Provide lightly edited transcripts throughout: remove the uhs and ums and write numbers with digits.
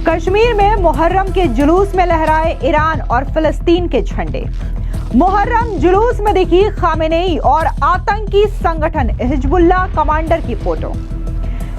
कश्मीर में मुहर्रम के जुलूस में लहराए ईरान और फिलिस्तीन के झंडे। मुहर्रम जुलूस में दिखी खामेनेई और आतंकी संगठन हिजबुल्लाह कमांडर की फोटो।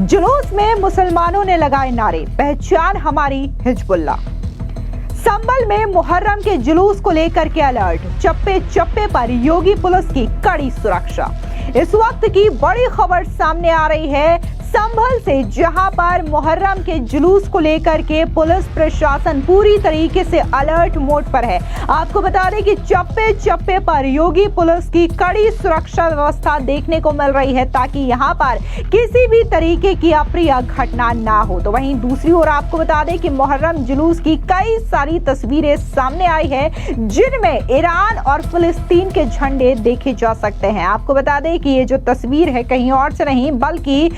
जुलूस में मुसलमानों ने लगाए नारे, पहचान हमारी हिजबुल्लाह। संभल में मुहर्रम के जुलूस को लेकर के अलर्ट, चप्पे चप्पे पर योगी पुलिस की कड़ी सुरक्षा। इस वक्त की बड़ी खबर सामने आ रही है संभल से, जहां पर मुहर्रम के जुलूस को लेकर के पुलिस प्रशासन पूरी तरीके से अलर्ट मोड पर है। आपको बता दें कि चप्पे चप्पे पर योगी पुलिस की कड़ी सुरक्षा व्यवस्था देखने को मिल रही है ताकि यहां पर किसी भी तरीके की अप्रिय घटना ना हो। तो वहीं दूसरी ओर आपको बता दें कि मुहर्रम जुलूस की कई सारी तस्वीरें सामने आई है जिनमें ईरान और फिलिस्तीन के झंडे देखे जा सकते हैं। आपको बता दें कि ये जो तस्वीर है कहीं और से नहीं बल्कि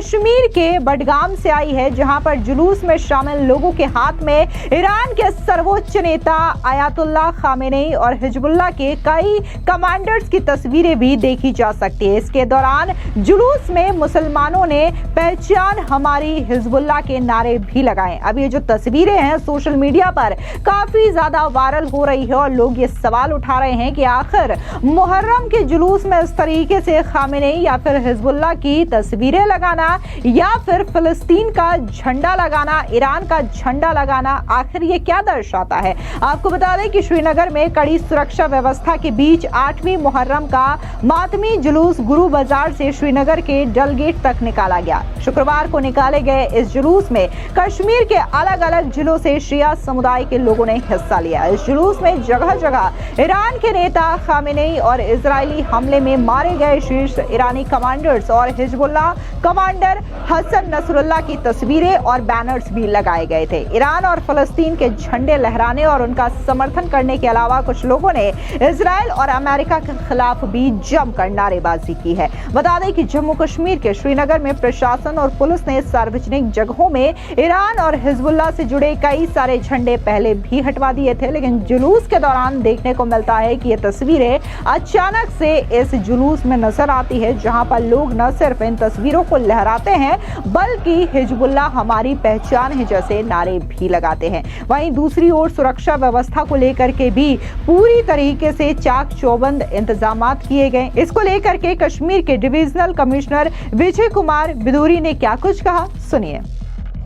कश्मीर के बडगाम से आई है, जहां पर जुलूस में शामिल लोगों के हाथ में ईरान के सर्वोच्च नेता आयतुल्लाह खामेनेई और हिजबुल्लाह के कई कमांडर्स की तस्वीरें भी देखी जा सकती है। इसके दौरान जुलूस में मुसलमानों ने पहचान हमारी हिजबुल्लाह के नारे भी लगाए। अब ये जो तस्वीरें हैं सोशल मीडिया पर काफी ज्यादा वायरल हो रही है और लोग ये सवाल उठा रहे हैं कि आखिर मुहर्रम के जुलूस में इस तरीके से खामेनेई या फिर हिजबुल्लाह की तस्वीरें लगाना या फिर फिलिस्तीन का झंडा लगाना, ईरान का झंडा लगाना, आखिर ये क्या दर्शाता है। आपको बता दें कि श्रीनगर में कड़ी सुरक्षा व्यवस्था के बीच 8वीं मुहर्रम का मातमी जुलूस गुरु बाजार से श्रीनगर के डल गेट तक निकाला गया। शुक्रवार को निकाले गए इस जुलूस में कश्मीर के अलग अलग जिलों से शिया समुदाय के लोगों ने हिस्सा लिया। इस जुलूस में जगह जगह ईरान के नेता खामेनेई और इजरायली हमले में मारे गए शीर्ष ईरानी कमांडर्स और हिजबुल्लाह कमांडर हसन नसरुल्लाह की तस्वीरें और बैनर्स भी लगाए गए थे। ईरान और फिलिस्तीन के झंडे लहराने और उनका समर्थन करने के अलावा कुछ लोगों ने इजराइल और अमेरिका के खिलाफ भी जमकर नारेबाजी की है। बता दें कि जम्मू कश्मीर के श्रीनगर में प्रशासन और पुलिस ने सार्वजनिक जगहों में ईरान और हिजबुल्लाह से जुड़े कई सारे झंडे पहले भी हटवा दिए थे, लेकिन जुलूस के दौरान देखने को मिलता है कि ये तस्वीरें अचानक से इस जुलूस में नजर आती है, जहां पर लोग न सिर्फ इन तस्वीरों को लहराते हैं बल्कि हिजबुल्लाह हमारी पहचान है जैसे नारे भी लगाते हैं। वहीं दूसरी ओर सुरक्षा व्यवस्था को लेकर के भी पूरी तरीके से चाक चौबंद इंतजामात किए गए। इसको लेकर के कश्मीर के डिविजनल कमिश्नर विजय कुमार बिदूरी ने क्या कुछ कहा, सुनिए।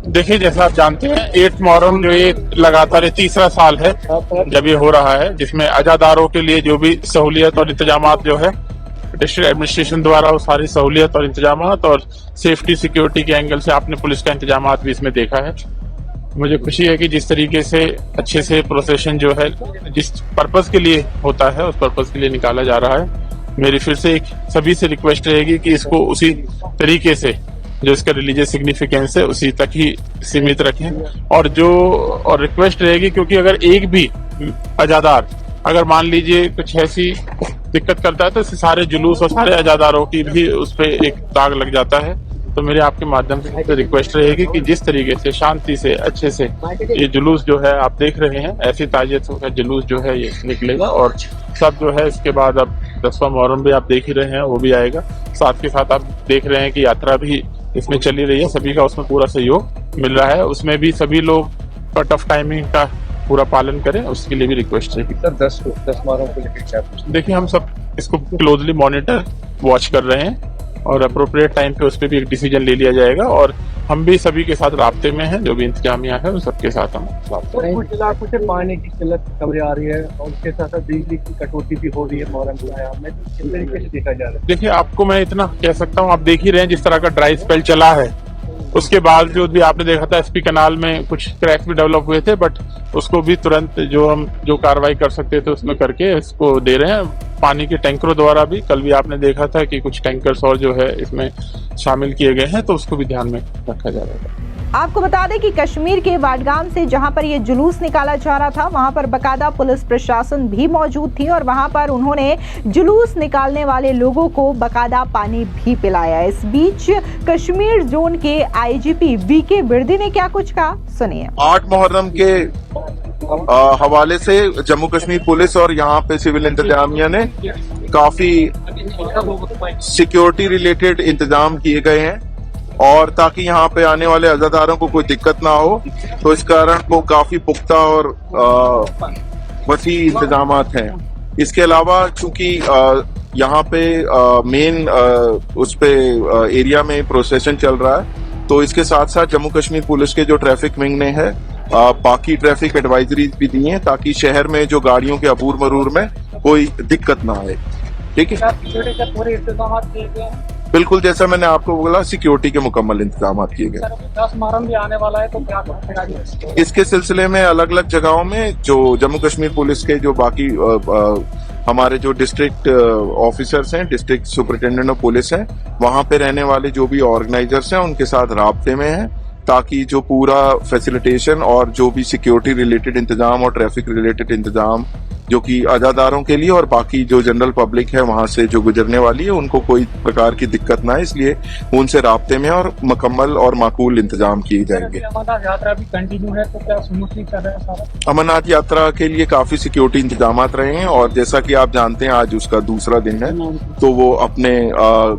देखिए, जैसा आप जानते हैं 8 मुहर्रम जो ये लगातार ये तीसरा साल है जब ये हो रहा है, जिसमें अजादारों के लिए जो भी सहूलियत और इंतजामात जो है डिस्ट्रिक्ट एडमिनिस्ट्रेशन द्वारा वो सारी सहूलियत और इंतजामात और सेफ्टी सिक्योरिटी के एंगल से आपने पुलिस का इंतजामात भी इसमें देखा है। मुझे खुशी है कि जिस तरीके से अच्छे से प्रोसेशन जो है जिस पर्पस के लिए होता है उस पर्पस के लिए निकाला जा रहा है। मेरी फिर से एक सभी से रिक्वेस्ट रहेगी कि इसको उसी तरीके से जो इसका रिलीजियस सिग्निफिकेंस है उसी तक ही सीमित रखें और रिक्वेस्ट रहेगी, क्योंकि अगर एक भी अजादार अगर मान लीजिए कुछ ऐसी दिक्कत करता है तो इससे सारे जुलूस और सारे अजादारों की भी उस पर एक दाग लग जाता है। तो मेरे आपके माध्यम से रिक्वेस्ट रहेगी कि जिस तरीके से शांति से अच्छे से ये जुलूस जो है आप देख रहे हैं, ऐसी ताजियतों का जुलूस जो है ये निकलेगा और सब जो है इसके बाद अब 10वां मुहर्रम भी आप देख ही रहे हैं वो भी आएगा। साथ के साथ आप देख रहे हैं कि यात्रा भी इसमें चली रही है, सभी का उसमें पूरा सहयोग मिल रहा है। उसमें भी सभी लोग कट ऑफ टाइमिंग का पूरा पालन करें, उसके लिए भी रिक्वेस्ट रहेगी। सर 10 मुहर्रम को लेकर क्या देखिए, हम सब इसको क्लोजली मॉनिटर वॉच कर रहे हैं और अप्रोप्रिएट टाइम पे उस पर भी एक डिसीजन ले लिया जाएगा और हम भी सभी के साथ राब्ते में हैं, जो भी इंतजामिया है उन सबके साथ हम कुछ इलाकों से पानी की किल्लत खबरें आ रही है और उसके साथ साथ बिजली की कटौती भी हो रही है मुहर्रम में, किस तरीके से देखा जा रहा है। देखिए, आपको मैं इतना कह सकता हूँ, आप देख ही रहे हैं जिस तरह का ड्राई स्पेल चला है, उसके बावजूद भी आपने देखा था एसपी कनाल में कुछ क्रैक्स भी डेवलप हुए थे, बट उसको भी तुरंत जो कार्रवाई कर सकते थे उसमें करके इसको दे रहे हैं। पानी के टैंकरों द्वारा भी कल भी आपने देखा था कि कुछ टैंकर्स और जो है इसमें शामिल किए गए हैं, तो उसको भी ध्यान में रखा जा रहा है। आपको बता दें कि कश्मीर के बडगाम से जहां पर ये जुलूस निकाला जा रहा था वहां पर बकायदा पुलिस प्रशासन भी मौजूद थी और वहां पर उन्होंने जुलूस निकालने वाले लोगों को बकायदा पानी भी पिलाया। इस बीच कश्मीर जोन के आईजीपी वीके बिर्दी ने क्या कुछ कहा, सुनिए। 8 मुहर्रम के हवाले से जम्मू कश्मीर पुलिस और यहाँ पे सिविल इंतजामिया ने काफी सिक्योरिटी रिलेटेड इंतजाम किए गए हैं और ताकि यहाँ पे आने वाले अजादारों को कोई दिक्कत ना हो, तो इस कारण वो काफी पुख्ता और वसी इंतजामात हैं। इसके अलावा चूंकि यहाँ पे मेन उस पे एरिया में प्रोसेशन चल रहा है, तो इसके साथ साथ जम्मू कश्मीर पुलिस के जो ट्रैफिक विंग ने है बाकी ट्रैफिक एडवाइजरीज भी दी हैं ताकि शहर में जो गाड़ियों के अबूर मरूर में कोई दिक्कत ना आए। ठीक है, पूरे इंतजाम किए गए हैं। बिल्कुल, जैसा मैंने आपको बोला, सिक्योरिटी के मुकम्मल इंतजाम किए गए। 10 मुहर्रम भी आने वाला है, तो क्या करेंगे? इसके सिलसिले में अलग अलग जगहों में जो जम्मू कश्मीर पुलिस के जो बाकी हमारे जो डिस्ट्रिक्ट ऑफिसर्स हैं, डिस्ट्रिक्ट सुपरिटेंडेंट ऑफ पुलिस हैं, वहां पे रहने वाले जो भी ऑर्गेनाइजर्स हैं उनके साथ राब्ते में हैं ताकि जो पूरा फैसिलिटेशन और जो भी सिक्योरिटी रिलेटेड इंतजाम और ट्रैफिक रिलेटेड इंतजाम जो कि अजादारों के लिए और बाकी जो जनरल पब्लिक है वहां से जो गुजरने वाली है उनको कोई प्रकार की दिक्कत ना है, इसलिए उनसे राब्ते में और मुकम्मल और माकूल इंतजाम किए जाएंगे। अमरनाथ यात्रा भी कंटिन्यू है, तो क्या स्मूथली चल रहा है सारा? अमरनाथ यात्रा के लिए काफी सिक्योरिटी इंतजाम रहे हैं और जैसा कि आप जानते हैं आज उसका दूसरा दिन है, तो वो अपने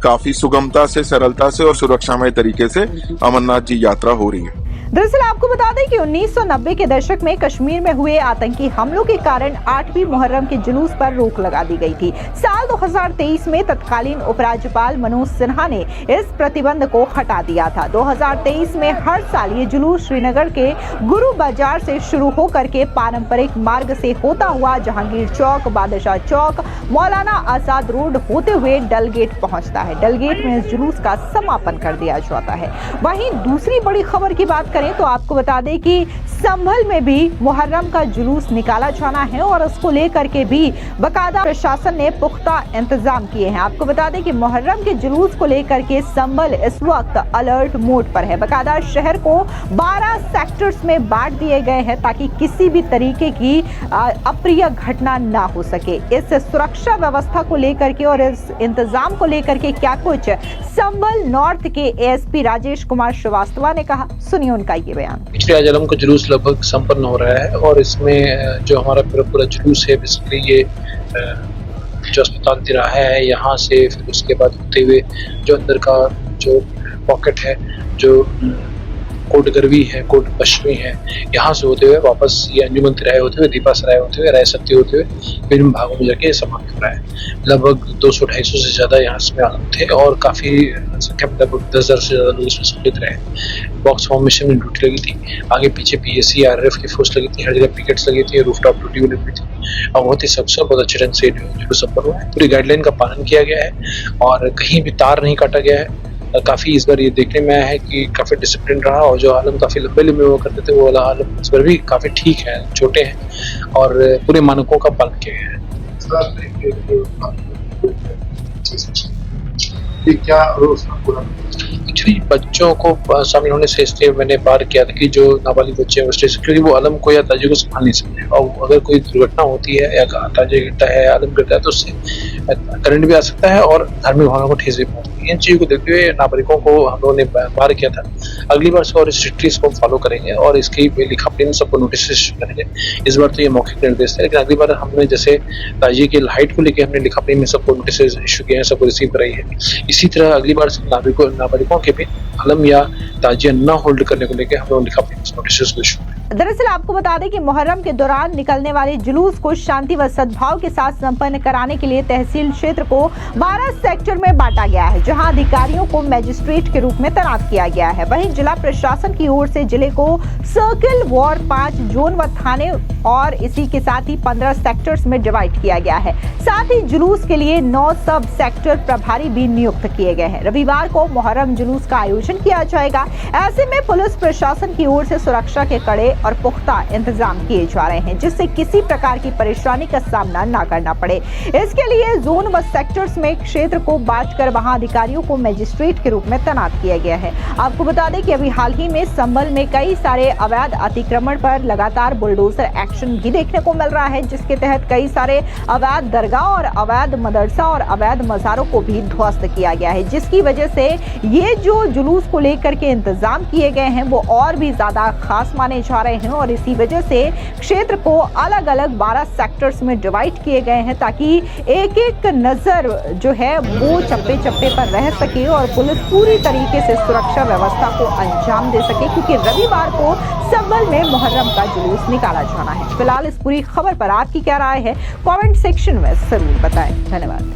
काफी सुगमता से, सरलता से और सुरक्षामय तरीके से अमरनाथ जी यात्रा हो रही है। दरअसल आपको बता दें कि 1990 के दशक में कश्मीर में हुए आतंकी हमलों के कारण 8वीं मुहर्रम के जुलूस पर रोक लगा दी गई थी। साल 2023 में तत्कालीन उपराज्यपाल मनोज सिन्हा ने इस प्रतिबंध को हटा दिया था। 2023 में हर साल ये जुलूस श्रीनगर के गुरु बाजार से शुरू होकर के पारंपरिक मार्ग से होता हुआ जहांगीर चौक, बादशाह चौक, मौलाना आजाद रोड होते हुए डलगेट पहुंचता है। डलगेट में इस जुलूस का समापन कर दिया जाता है। वहीं दूसरी बड़ी खबर की बात तो आपको बता दें कि संभल में भी मुहर्रम का जुलूस निकाला जाना है और उसको लेकर के भी बाकायदा प्रशासन ने पुख्ता इंतजाम किए हैं। आपको बता दें कि मुहर्रम के जुलूस को लेकर के संभल इस वक्त अलर्ट मोड पर है। बाकायदा शहर को 12 सेक्टर्स में बांट दिए गए हैं ताकि किसी भी तरीके की अप्रिय घटना ना हो सके। इस सुरक्षा व्यवस्था को लेकर के और इस इंतजाम को लेकर के क्या कुछ संभल नॉर्थ के एएसपी राजेश कुमार श्रीवास्तव ने कहा, सुनिए उनका ये बयान। आज आलम का जुलूस लगभग संपन्न हो रहा है और इसमें जो हमारा पूरा जुलूस है बेसिकली ये जो अस्पताल तिराहा है यहाँ से फिर उसके बाद होते हुए जो अंदर का जो पॉकेट है, जो कोट गरवी है, कोट पश्चिमी है, यहाँ से होते हुए वापस ये अंजुमन तिराहे होते हुए, दीपा सराय होते हुए, राय सत्य होते हुए विभिन्न भागों में जाके समाप्त हो रहा है। लगभग 200-250 से ज्यादा यहाँ इसमें आलम थे और काफी संख्या में लगभग 10,000 से ज्यादा लोग इसमें सम्मिलित रहे। बॉक्स फॉर्मेशन में ड्यूटी लगी थी, आगे पीछे PSC RF की फोर्स लगी थी, हर जगह पिकेट्स लगी थी, रूफटॉप ड्यूटी भी लगी थी और बहुत ही सख्त बहुत अच्छे ढंग से जुलूस संपन्न हुआ है। पूरी गाइडलाइन का पालन किया गया है और कहीं भी तार नहीं काटा गया है। काफी इस बार ये देखने में आया है कि काफी डिसिप्लिन रहा और जो आलम काफी लंबे लंबे हुआ करते थे वो वाला आलम इस बार भी काफी ठीक है, छोटे हैं और पूरे मानकों का पालन किया गया है। एक्चुअली बच्चों को शामिल होने से इसलिए मैंने बार किया था कि जो नाबालिग बच्चे हैं उससे क्योंकि वो आलम को या ताजी को संभाल नहीं सकते और अगर कोई दुर्घटना होती है या ताजी गिरता है, आलम गिरता है तो उससे करंट भी आ सकता है और धार्मिक भावना को ठेस भी पहुंचती है। इन चीजों को देखते हुए नागरिकों को हम लोगों ने बार किया था। अगली बार से और स्ट्रिक्टली इसको फॉलो करेंगे और इसकी लिखा पढ़ी सबको नोटिस इशू करेंगे। इस बार तो ये मौखिक निर्देश है, लेकिन अगली बार हमने जैसे ताजी की हाइट को लेकर हमने लिखा पढ़ी में सबको नोटिस इशू किए हैं, सबको रिसीव कराई है। इसी तरह अगली बार से नागरिकों के भी आलम या ताजिया न होल्ड करने को लेकर हम लोग लिखा पढ़ी नोटिस को इशू। दरअसल आपको बता दें कि मुहर्रम के दौरान निकलने वाले जुलूस को शांति व सद्भाव के साथ संपन्न कराने के लिए तहसील क्षेत्र को 12 सेक्टर में बांटा गया है, जहां अधिकारियों को मजिस्ट्रेट के रूप में तैनात किया गया है। वहीं जिला प्रशासन की ओर से जिले को सर्किल, वार्ड, 5 जोन व थाने और इसी के साथ ही 15 सेक्टर्स में डिवाइड किया गया है। साथ ही जुलूस के लिए 9 सब सेक्टर प्रभारी भी नियुक्त किए गए हैं। रविवार को मुहर्रम जुलूस का आयोजन किया जाएगा। ऐसे में पुलिस प्रशासन की ओर से सुरक्षा के कड़े और पुख्ता इंतजाम किए जा रहे हैं, जिससे किसी प्रकार की परेशानी का सामना न करना पड़े। इसके लिए जोन व सेक्टर्स में क्षेत्र को बांटकर वहां अधिकारियों को मजिस्ट्रेट के रूप में तैनात किया गया है। आपको बता दें कि अभी हाल ही में संभल में कई सारे अवैध अतिक्रमण पर लगातार बुलडोजर एक्शन भी देखने को मिल रहा है, जिसके तहत कई सारे अवैध दरगाह और अवैध मदरसा और अवैध मज़ारों को भी ध्वस्त किया गया है, जिसकी वजह से ये जो जुलूस को लेकर के इंतजाम किए गए हैं वो और भी ज्यादा खास माने जा रहे हैं और इसी वजह से क्षेत्र को अलग अलग 12 सेक्टर्स में डिवाइड किए गए हैं ताकि एक एक नजर जो है वो चप्पे चप्पे पर रह सके और पुलिस पूरी तरीके से सुरक्षा व्यवस्था को अंजाम दे सके, क्योंकि रविवार को सब्बल में मुहर्रम का जुलूस निकाला जाना है। फिलहाल इस पूरी खबर पर आपकी क्या राय है, कमेंट सेक्शन में जरूर बताएं। धन्यवाद।